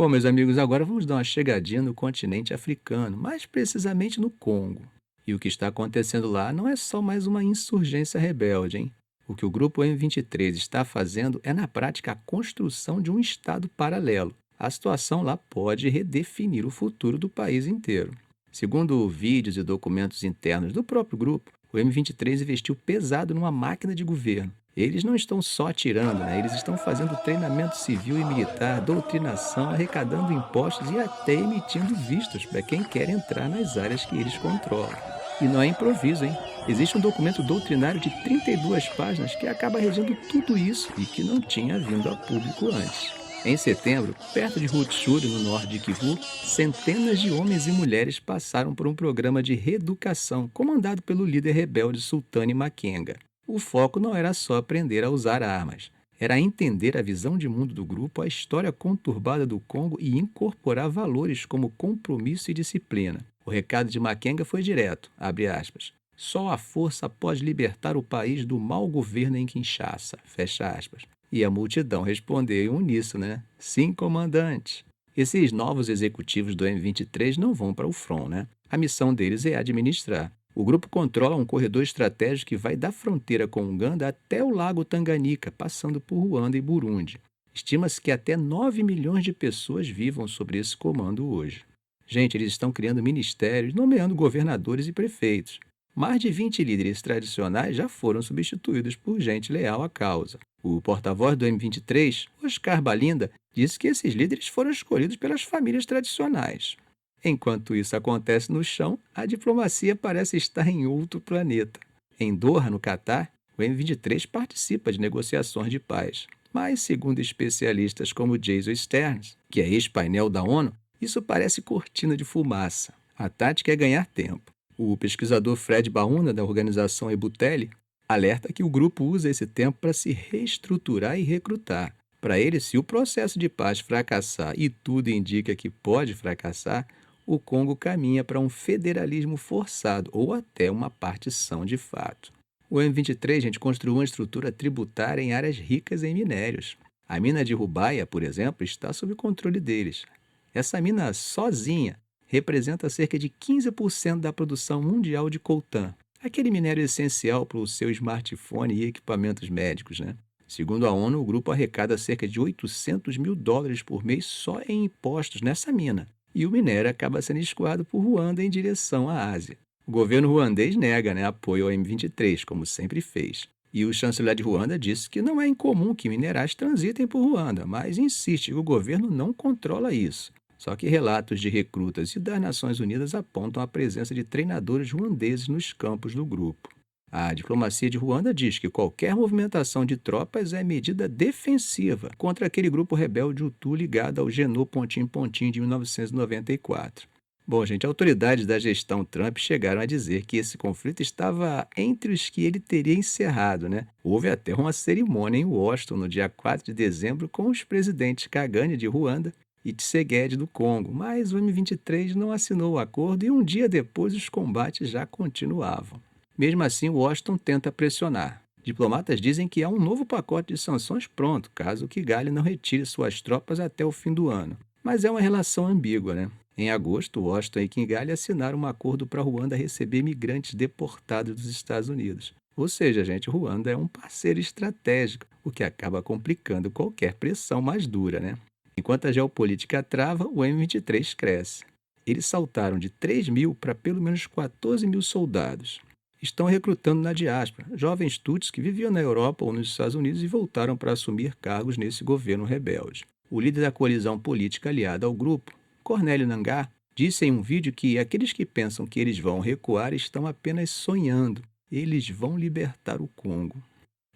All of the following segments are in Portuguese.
Bom, meus amigos, agora vamos dar uma chegadinha no continente africano, mais precisamente no Congo. E o que está acontecendo lá não é só mais uma insurgência rebelde, hein? O que o grupo M23 está fazendo é, na prática, a construção de um estado paralelo. A situação lá pode redefinir o futuro do país inteiro. Segundo vídeos e documentos internos do próprio grupo, o M23 investiu pesado numa máquina de governo. Eles não estão só atirando, né? Eles estão fazendo treinamento civil e militar, doutrinação, arrecadando impostos e até emitindo vistos para quem quer entrar nas áreas que eles controlam. E não é improviso, hein? Existe um documento doutrinário de 32 páginas que acaba regindo tudo isso e que não tinha vindo a público antes. Em setembro, perto de Rutshuru, no norte de Kivu, centenas de homens e mulheres passaram por um programa de reeducação comandado pelo líder rebelde Sultani Makenga. O foco não era só aprender a usar armas, era entender a visão de mundo do grupo, a história conturbada do Congo e incorporar valores como compromisso e disciplina. O recado de Makenga foi direto, abre aspas. Só a força pode libertar o país do mau governo em Kinshasa, fecha aspas. E a multidão respondeu em uníssono, né? Sim, comandante. Esses novos executivos do M23 não vão para o front, né? A missão deles é administrar. O grupo controla um corredor estratégico que vai da fronteira com Uganda até o lago Tanganica, passando por Ruanda e Burundi. Estima-se que até 9 milhões de pessoas vivam sob esse comando hoje. Gente, eles estão criando ministérios, nomeando governadores e prefeitos. Mais de 20 líderes tradicionais já foram substituídos por gente leal à causa. O porta-voz do M23, Oscar Balinda, disse que esses líderes foram escolhidos pelas famílias tradicionais. Enquanto isso acontece no chão, a diplomacia parece estar em outro planeta. Em Doha, no Catar, o M23 participa de negociações de paz. Mas, segundo especialistas como Jason Stearns, que é ex-painel da ONU, isso parece cortina de fumaça. A tática é ganhar tempo. O pesquisador Fred Baúna, da organização Ebutelli, alerta que o grupo usa esse tempo para se reestruturar e recrutar. Para ele, se o processo de paz fracassar, e tudo indica que pode fracassar, o Congo caminha para um federalismo forçado ou até uma partição de fato. O M23, gente, construiu uma estrutura tributária em áreas ricas em minérios. A mina de Rubaia, por exemplo, está sob controle deles. Essa mina sozinha representa cerca de 15% da produção mundial de coltan, aquele minério essencial para o seu smartphone e equipamentos médicos, né? Segundo a ONU, o grupo arrecada cerca de US$ 800 mil por mês só em impostos nessa mina. E o minério acaba sendo escoado por Ruanda em direção à Ásia. O governo ruandês nega, né, apoio ao M23, como sempre fez. E o chanceler de Ruanda disse que não é incomum que minerais transitem por Ruanda, mas insiste que o governo não controla isso. Só que relatos de recrutas e das Nações Unidas apontam a presença de treinadores ruandeses nos campos do grupo. A diplomacia de Ruanda diz que qualquer movimentação de tropas é medida defensiva contra aquele grupo rebelde Hutu ligado ao Genô Pontim de 1994. Bom, gente, autoridades da gestão Trump chegaram a dizer que esse conflito estava entre os que ele teria encerrado, né? Houve até uma cerimônia em Washington no dia 4 de dezembro com os presidentes Kagame de Ruanda e Tshisekedi do Congo, mas o M23 não assinou o acordo e um dia depois os combates já continuavam. Mesmo assim, Washington tenta pressionar. Diplomatas dizem que há um novo pacote de sanções pronto, caso Kigali não retire suas tropas até o fim do ano. Mas é uma relação ambígua, né? Em agosto, Washington e Kigali assinaram um acordo para Ruanda receber migrantes deportados dos Estados Unidos. Ou seja, gente, Ruanda é um parceiro estratégico, o que acaba complicando qualquer pressão mais dura, né? Enquanto a geopolítica trava, o M23 cresce. Eles saltaram de 3 mil para pelo menos 14 mil soldados. Estão recrutando na diáspora jovens tuts que viviam na Europa ou nos Estados Unidos e voltaram para assumir cargos nesse governo rebelde. O líder da coalizão política aliada ao grupo, Cornélio Nangaa, disse em um vídeo que aqueles que pensam que eles vão recuar estão apenas sonhando. Eles vão libertar o Congo.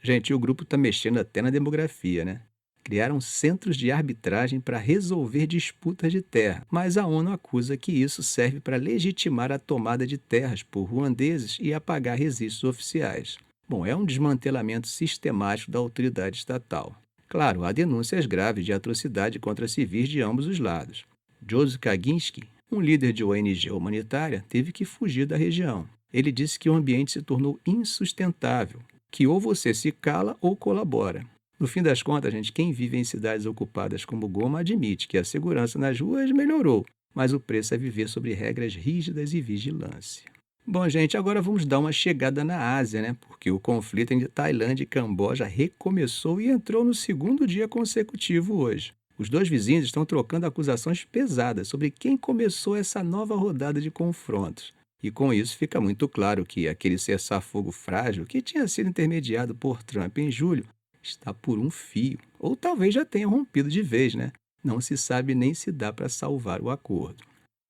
Gente, o grupo está mexendo até na demografia, né? Criaram centros de arbitragem para resolver disputas de terra, mas a ONU acusa que isso serve para legitimar a tomada de terras por ruandeses e apagar registros oficiais. Bom, é um desmantelamento sistemático da autoridade estatal. Claro, há denúncias graves de atrocidade contra civis de ambos os lados. Joseph Kaczynski, um líder de ONG humanitária, teve que fugir da região. Ele disse que o ambiente se tornou insustentável, que ou você se cala ou colabora. No fim das contas, gente, quem vive em cidades ocupadas como Goma admite que a segurança nas ruas melhorou, mas o preço é viver sob regras rígidas e vigilância. Bom, gente, agora vamos dar uma chegada na Ásia, né? Porque o conflito entre Tailândia e Camboja recomeçou e entrou no segundo dia consecutivo hoje. Os dois vizinhos estão trocando acusações pesadas sobre quem começou essa nova rodada de confrontos. E com isso fica muito claro que aquele cessar-fogo frágil que tinha sido intermediado por Trump em julho está por um fio, ou talvez já tenha rompido de vez, né? Não se sabe nem se dá para salvar o acordo.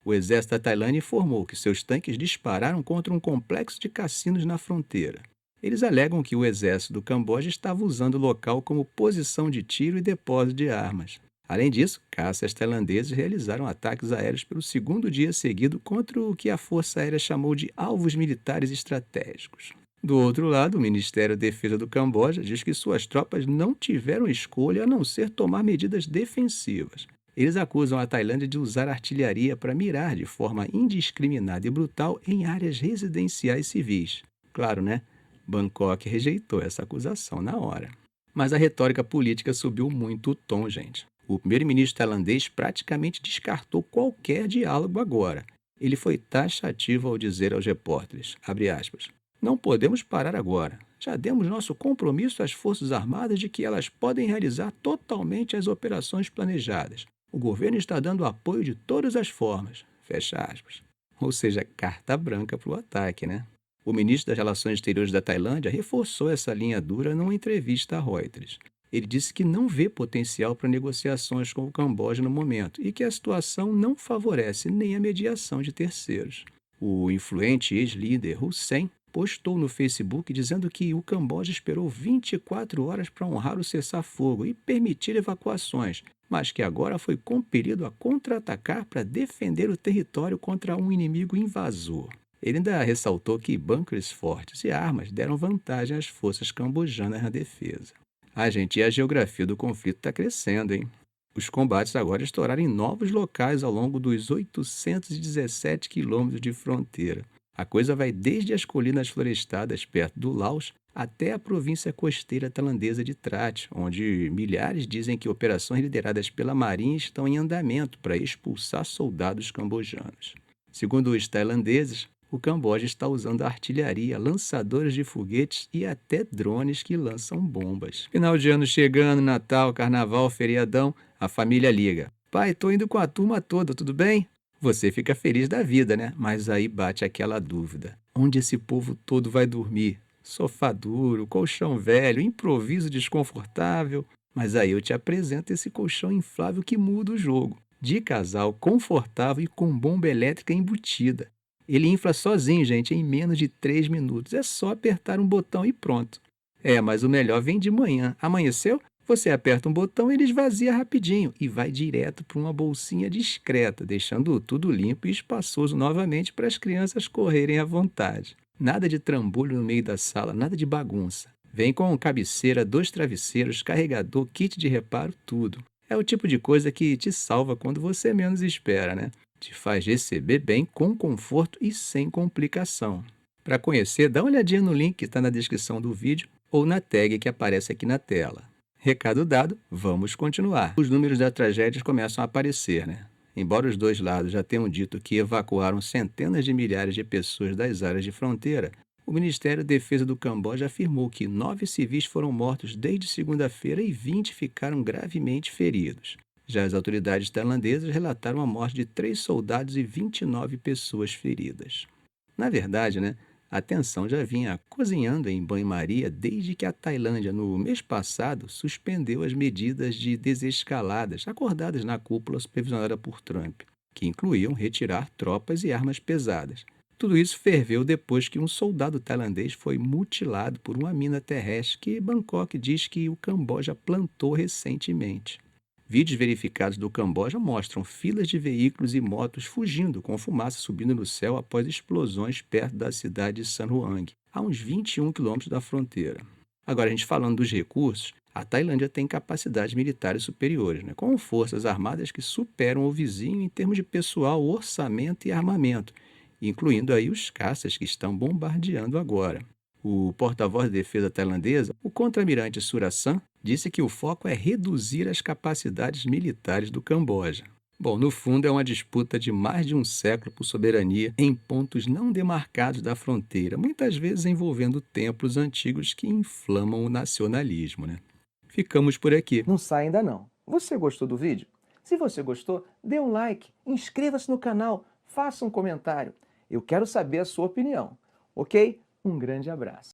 O exército da Tailândia informou que seus tanques dispararam contra um complexo de cassinos na fronteira. Eles alegam que o exército do Camboja estava usando o local como posição de tiro e depósito de armas. Além disso, caças tailandeses realizaram ataques aéreos pelo segundo dia seguido contra o que a Força Aérea chamou de alvos militares estratégicos. Do outro lado, o Ministério da Defesa do Camboja diz que suas tropas não tiveram escolha a não ser tomar medidas defensivas. Eles acusam a Tailândia de usar artilharia para mirar de forma indiscriminada e brutal em áreas residenciais civis. Claro, né? Bangkok rejeitou essa acusação na hora. Mas a retórica política subiu muito o tom, gente. O primeiro-ministro tailandês praticamente descartou qualquer diálogo agora. Ele foi taxativo ao dizer aos repórteres, abre aspas, não podemos parar agora. Já demos nosso compromisso às Forças Armadas de que elas podem realizar totalmente as operações planejadas. O governo está dando apoio de todas as formas. Fecha aspas. Ou seja, carta branca para o ataque, né? O ministro das Relações Exteriores da Tailândia reforçou essa linha dura numa entrevista à Reuters. Ele disse que não vê potencial para negociações com o Camboja no momento e que a situação não favorece nem a mediação de terceiros. O influente ex-líder Hussein postou no Facebook dizendo que o Camboja esperou 24 horas para honrar o cessar-fogo e permitir evacuações, mas que agora foi compelido a contra-atacar para defender o território contra um inimigo invasor. Ele ainda ressaltou que bunkers fortes e armas deram vantagem às forças cambojanas na defesa. Gente, e a geografia do conflito está crescendo, hein? Os combates agora estouraram em novos locais ao longo dos 817 quilômetros de fronteira. A coisa vai desde as colinas florestadas perto do Laos até a província costeira tailandesa de Trat, onde milhares dizem que operações lideradas pela Marinha estão em andamento para expulsar soldados cambojanos. Segundo os tailandeses, o Camboja está usando artilharia, lançadores de foguetes e até drones que lançam bombas. Final de ano chegando, Natal, Carnaval, feriadão, a família liga. Pai, tô indo com a turma toda, tudo bem? Você fica feliz da vida, né? Mas aí bate aquela dúvida. Onde esse povo todo vai dormir? Sofá duro, colchão velho, improviso desconfortável. Mas aí eu te apresento esse colchão inflável que muda o jogo. De casal, confortável e com bomba elétrica embutida. Ele infla sozinho, gente, em menos de 3 minutos. É só apertar um botão e pronto. Mas o melhor vem de manhã. Amanheceu? Você aperta um botão e ele esvazia rapidinho e vai direto para uma bolsinha discreta, deixando tudo limpo e espaçoso novamente para as crianças correrem à vontade. Nada de trambolho no meio da sala, nada de bagunça. Vem com cabeceira, 2 travesseiros, carregador, kit de reparo, tudo. É o tipo de coisa que te salva quando você menos espera, né? Te faz receber bem, com conforto e sem complicação. Para conhecer, dá uma olhadinha no link que está na descrição do vídeo ou na tag que aparece aqui na tela. Recado dado, vamos continuar. Os números da tragédia começam a aparecer, né? Embora os dois lados já tenham dito que evacuaram centenas de milhares de pessoas das áreas de fronteira, o Ministério da Defesa do Camboja afirmou que 9 civis foram mortos desde segunda-feira e 20 ficaram gravemente feridos. Já as autoridades tailandesas relataram a morte de 3 soldados e 29 pessoas feridas. Na verdade, né? A tensão já vinha cozinhando em banho-maria desde que a Tailândia, no mês passado, suspendeu as medidas de desescaladas acordadas na cúpula supervisionada por Trump, que incluíam retirar tropas e armas pesadas. Tudo isso ferveu depois que um soldado tailandês foi mutilado por uma mina terrestre que Bangkok diz que o Camboja plantou recentemente. Vídeos verificados do Camboja mostram filas de veículos e motos fugindo com fumaça subindo no céu após explosões perto da cidade de San Huang, a uns 21 quilômetros da fronteira. Agora, a gente falando dos recursos, a Tailândia tem capacidades militares superiores, né, com forças armadas que superam o vizinho em termos de pessoal, orçamento e armamento, incluindo aí os caças que estão bombardeando agora. O porta-voz da defesa tailandesa, o contra-almirante Surasan, disse que o foco é reduzir as capacidades militares do Camboja. Bom, no fundo é uma disputa de mais de um século por soberania em pontos não demarcados da fronteira, muitas vezes envolvendo templos antigos que inflamam o nacionalismo, né? Ficamos por aqui. Não sai ainda não. Você gostou do vídeo? Se você gostou, dê um like, inscreva-se no canal, faça um comentário. Eu quero saber a sua opinião, ok? Um grande abraço.